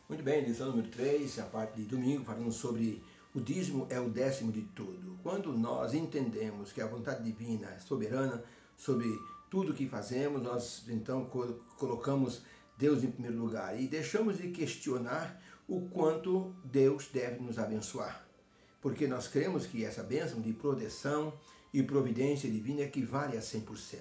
Muito bem, lição número 3, a parte de domingo, falando sobre o dízimo é o décimo de tudo. Quando nós entendemos que a vontade divina é soberana sobre tudo que fazemos, nós então colocamos Deus em primeiro lugar e deixamos de questionar o quanto Deus deve nos abençoar. Porque nós cremos que essa bênção de proteção e providência divina equivale a 100%.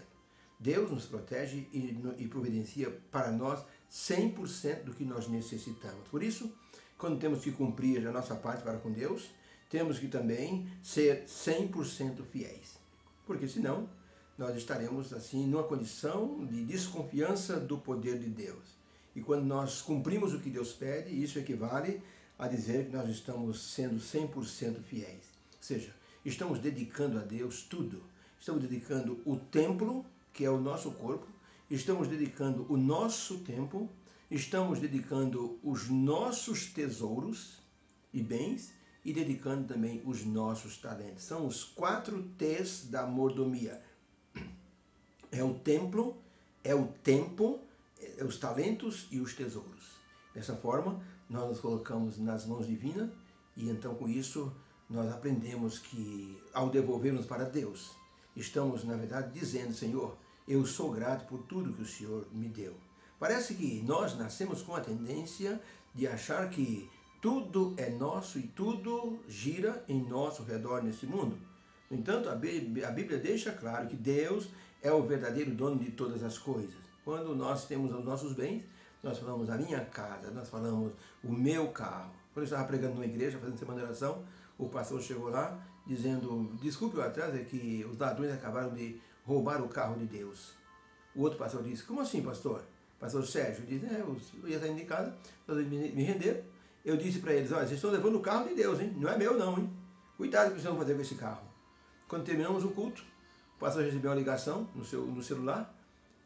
Deus nos protege e providencia para nós 100% do que nós necessitamos. Por isso, quando temos que cumprir a nossa parte para com Deus, temos que também ser 100% fiéis. Porque senão, nós estaremos assim numa condição de desconfiança do poder de Deus. E quando nós cumprimos o que Deus pede, isso equivale a dizer que nós estamos sendo 100% fiéis. Ou seja, estamos dedicando a Deus tudo. Estamos dedicando o templo, que é o nosso corpo, estamos dedicando o nosso tempo, estamos dedicando os nossos tesouros e bens e dedicando também os nossos talentos. São os 4 T's da mordomia. É o templo, é o tempo, é os talentos e os tesouros. Dessa forma, nós nos colocamos nas mãos divinas e então com isso nós aprendemos que ao devolvermos para Deus, estamos na verdade dizendo: Senhor, eu sou grato por tudo que o Senhor me deu. Parece que nós nascemos com a tendência de achar que tudo é nosso e tudo gira em nosso redor nesse mundo. No entanto, a Bíblia deixa claro que Deus é o verdadeiro dono de todas as coisas. Quando nós temos os nossos bens, nós falamos a minha casa, nós falamos o meu carro. Quando eu estava pregando numa igreja, fazendo semana de oração, o pastor chegou lá dizendo: desculpe o atraso, é que os ladrões acabaram de roubar o carro de Deus. O outro pastor disse: como assim, pastor? Pastor Sérgio disse: eu ia saindo de casa, me renderam. Eu disse para eles: olha, vocês estão levando o carro de Deus, hein? Não é meu não, hein? Cuidado com o que vocês vão fazer com esse carro. Quando terminamos o culto, o pastor recebeu uma ligação no celular,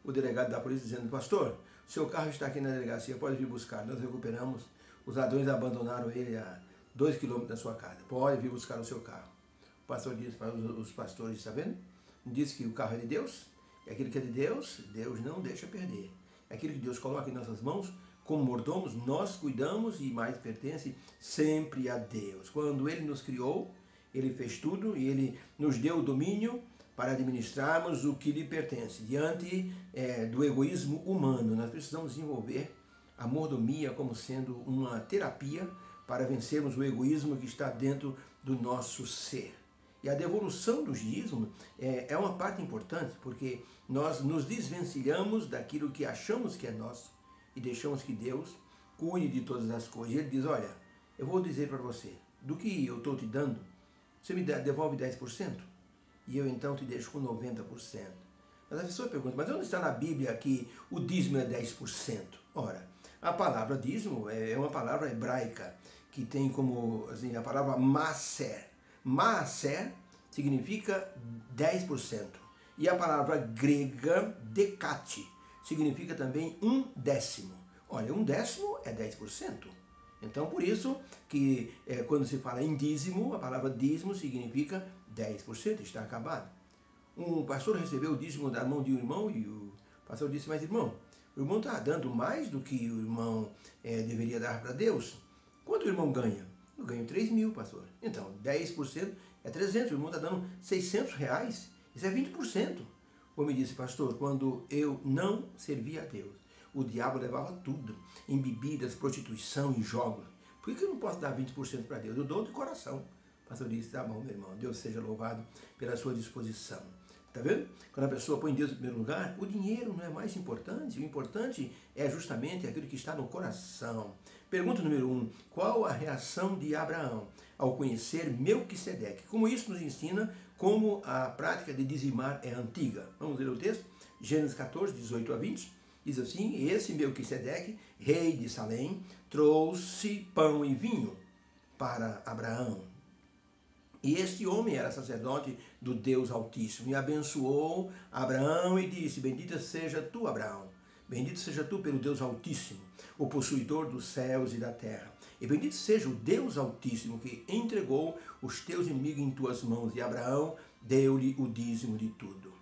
o delegado da polícia dizendo: pastor, seu carro está aqui na delegacia, pode vir buscar. Nós recuperamos, os ladrões abandonaram ele a 2 quilômetros da sua casa, pode vir buscar o seu carro. O pastor disse para os pastores: está vendo? Disse que o carro é de Deus, e aquilo que é de Deus, Deus não deixa perder. Aquilo que Deus coloca em nossas mãos, como mordomos, nós cuidamos e mais pertence sempre a Deus. Quando Ele nos criou, Ele fez tudo e Ele nos deu o domínio para administrarmos o que lhe pertence. Diante do egoísmo humano, nós precisamos desenvolver a mordomia como sendo uma terapia para vencermos o egoísmo que está dentro do nosso ser. E a devolução dos dízimos é uma parte importante, porque nós nos desvencilhamos daquilo que achamos que é nosso e deixamos que Deus cuide de todas as coisas. E Ele diz: olha, eu vou dizer para você, do que eu estou te dando, você me devolve 10%, e eu então te deixo com 90%. Mas a pessoa pergunta: mas onde está na Bíblia que o dízimo é 10%? Ora, a palavra dízimo é uma palavra hebraica que tem como assim, a palavra maser. Maaser significa 10%. E a palavra grega decate significa também 1/10. Olha, 1/10 é 10%. Então, por isso que quando se fala em dízimo, a palavra dízimo significa 10%, está acabado. Um pastor recebeu o dízimo da mão de um irmão e o pastor disse: mas irmão, o irmão está dando mais do que o irmão deveria dar para Deus. Quanto o irmão ganha? Eu ganho 3.000, pastor. Então, 10% é 300. O irmão está dando R$600. Isso é 20%. O homem disse: pastor, quando eu não servia a Deus, o diabo levava tudo, em bebidas, prostituição e jogos. Por que eu não posso dar 20% para Deus? Eu dou de coração. O pastor disse: tá bom, meu irmão, Deus seja louvado pela sua disposição. Está vendo? Quando a pessoa põe Deus em primeiro lugar, o dinheiro não é mais importante. O importante é justamente aquilo que está no coração. Pergunta número 1. Qual a reação de Abraão ao conhecer Melquisedeque? Como isso nos ensina como a prática de dizimar é antiga. Vamos ler o texto? Gênesis 14, 18 a 20. Diz assim: esse Melquisedeque, rei de Salém, trouxe pão e vinho para Abraão. E este homem era sacerdote do Deus Altíssimo e abençoou Abraão e disse: bendita seja tu, Abraão, bendito seja tu pelo Deus Altíssimo, o possuidor dos céus e da terra. E bendito seja o Deus Altíssimo que entregou os teus inimigos em tuas mãos. E Abraão deu-lhe o dízimo de tudo.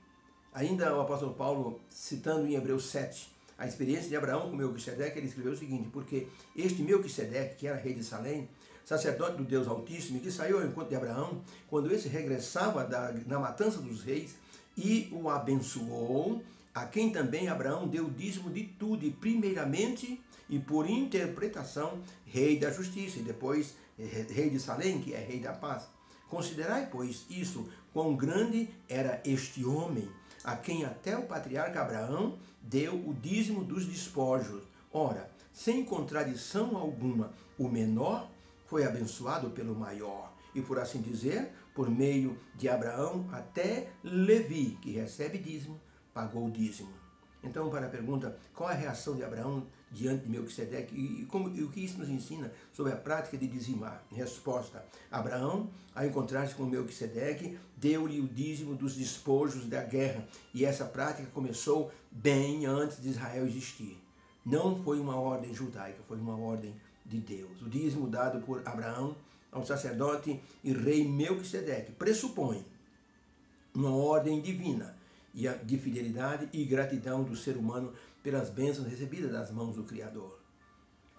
Ainda o apóstolo Paulo, citando em Hebreus 7, a experiência de Abraão com Melquisedeque, ele escreveu o seguinte: porque este Melquisedeque, que era rei de Salém, sacerdote do Deus Altíssimo, que saiu ao encontro de Abraão, quando esse regressava da matança dos reis, e o abençoou, a quem também Abraão deu o dízimo de tudo, e primeiramente, e por interpretação, rei da justiça, e depois rei de Salém, que é rei da paz. Considerai, pois, isso, quão grande era este homem, a quem até o patriarca Abraão deu o dízimo dos despojos. Ora, sem contradição alguma, o menor foi abençoado pelo maior. E por assim dizer, por meio de Abraão, até Levi, que recebe dízimo, pagou o dízimo. Então, para a pergunta, qual a reação de Abraão diante de Melquisedeque e o que isso nos ensina sobre a prática de dizimar? Resposta: Abraão, ao encontrar-se com Melquisedeque, deu-lhe o dízimo dos despojos da guerra, e essa prática começou bem antes de Israel existir. Não foi uma ordem judaica, foi uma ordem de Deus. O dízimo dado por Abraão ao sacerdote e rei Melquisedeque pressupõe uma ordem divina e de fidelidade e gratidão do ser humano pelas bênçãos recebidas das mãos do Criador.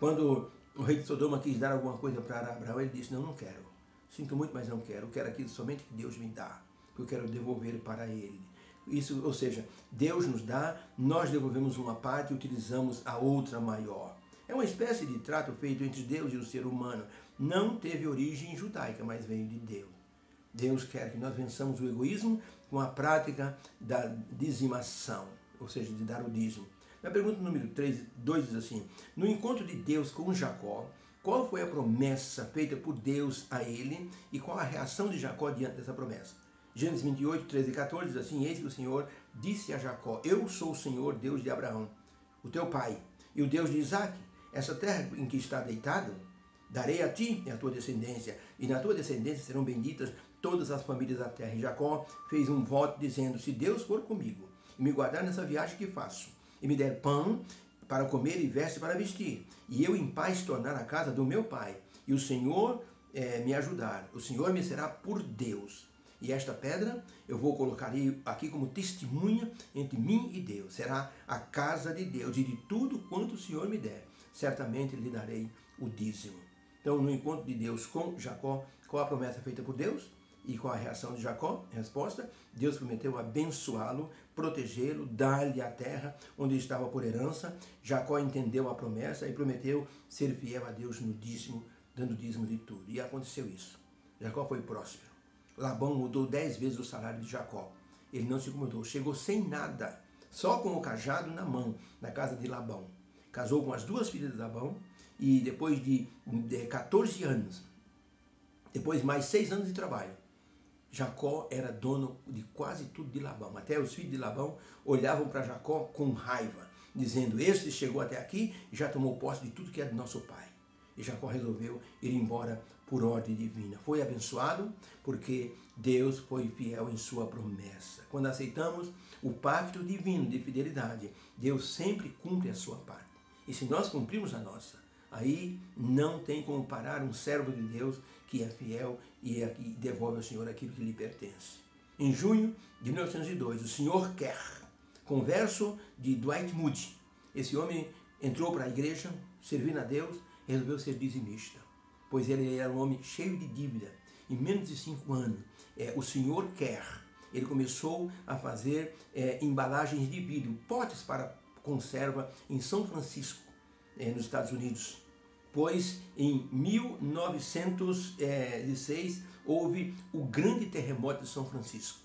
Quando o rei de Sodoma quis dar alguma coisa para Abraão, ele disse: não quero. Sinto muito, mas não quero. Eu quero aquilo somente que Deus me dá. Eu quero devolver para ele. Isso, ou seja, Deus nos dá, nós devolvemos uma parte e utilizamos a outra maior. É uma espécie de trato feito entre Deus e o ser humano. Não teve origem judaica, mas veio de Deus. Deus quer que nós vençamos o egoísmo com a prática da dizimação, ou seja, de dar o dízimo. Na pergunta número 2 diz assim: no encontro de Deus com Jacó, qual foi a promessa feita por Deus a ele e qual a reação de Jacó diante dessa promessa? Gênesis 28, 13 e 14 diz assim: eis que o Senhor disse a Jacó: eu sou o Senhor, Deus de Abraão, o teu pai, e o Deus de Isaque. Essa terra em que está deitado, darei a ti e a tua descendência, e na tua descendência serão benditas todas as famílias da terra. E Jacó fez um voto dizendo: se Deus for comigo e me guardar nessa viagem que faço, e me der pão para comer e veste para vestir, e eu em paz tornar a casa do meu pai, e o Senhor me ajudar, o Senhor me será por Deus. E esta pedra eu vou colocar aqui como testemunha entre mim e Deus. Será a casa de Deus, e de tudo quanto o Senhor me der, certamente lhe darei o dízimo. Então, no encontro de Deus com Jacó, qual a promessa feita por Deus? E qual a reação de Jacó? Resposta: Deus prometeu abençoá-lo, protegê-lo, dar-lhe a terra onde estava por herança. Jacó entendeu a promessa e prometeu ser fiel a Deus no dízimo, dando dízimo de tudo. E aconteceu isso. Jacó foi próspero. Labão mudou 10 vezes o salário de Jacó. Ele não se incomodou, chegou sem nada, só com o cajado na mão, na casa de Labão. Casou com as 2 filhas de Labão e depois de 14 anos, depois mais 6 anos de trabalho, Jacó era dono de quase tudo de Labão. Até os filhos de Labão olhavam para Jacó com raiva, dizendo: este chegou até aqui e já tomou posse de tudo que é do nosso pai. E Jacó resolveu ir embora por ordem divina. Foi abençoado porque Deus foi fiel em sua promessa. Quando aceitamos o pacto divino de fidelidade, Deus sempre cumpre a sua parte. E se nós cumprirmos a nossa, aí não tem como parar um servo de Deus que é fiel e devolve ao Senhor aquilo que lhe pertence. Em junho de 1902, o Senhor quer, com verso de Dwight Moody. Esse homem entrou para a igreja, servindo a Deus, e resolveu ser dizimista, pois ele era um homem cheio de dívida. Em menos de 5 anos, o Senhor quer, ele começou a fazer embalagens de vidro, potes para conserva em São Francisco, nos Estados Unidos. Pois em 1906 houve o grande terremoto de São Francisco.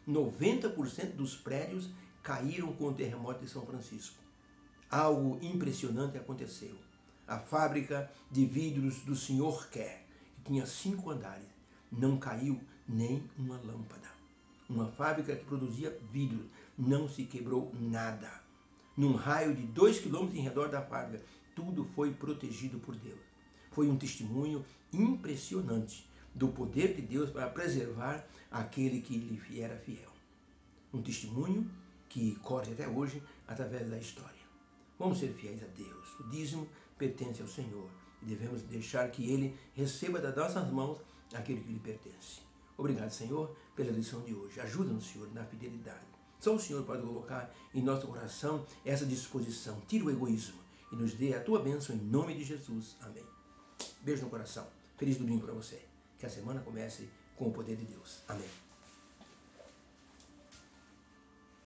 90% dos prédios caíram com o terremoto de São Francisco. Algo impressionante aconteceu. A fábrica de vidros do Senhor Kerr, que tinha 5 andares, não caiu nem uma lâmpada. Uma fábrica que produzia vidros, não se quebrou nada. Num raio de 2 quilômetros em redor da fábrica, tudo foi protegido por Deus. Foi um testemunho impressionante do poder de Deus para preservar aquele que lhe era fiel. Um testemunho que corre até hoje através da história. Vamos ser fiéis a Deus. O dízimo pertence ao Senhor e devemos deixar que Ele receba das nossas mãos aquilo que lhe pertence. Obrigado, Senhor, pela lição de hoje. Ajuda-nos, Senhor, na fidelidade. Só o Senhor pode colocar em nosso coração essa disposição. Tira o egoísmo e nos dê a tua bênção em nome de Jesus. Amém. Beijo no coração. Feliz domingo para você. Que a semana comece com o poder de Deus. Amém.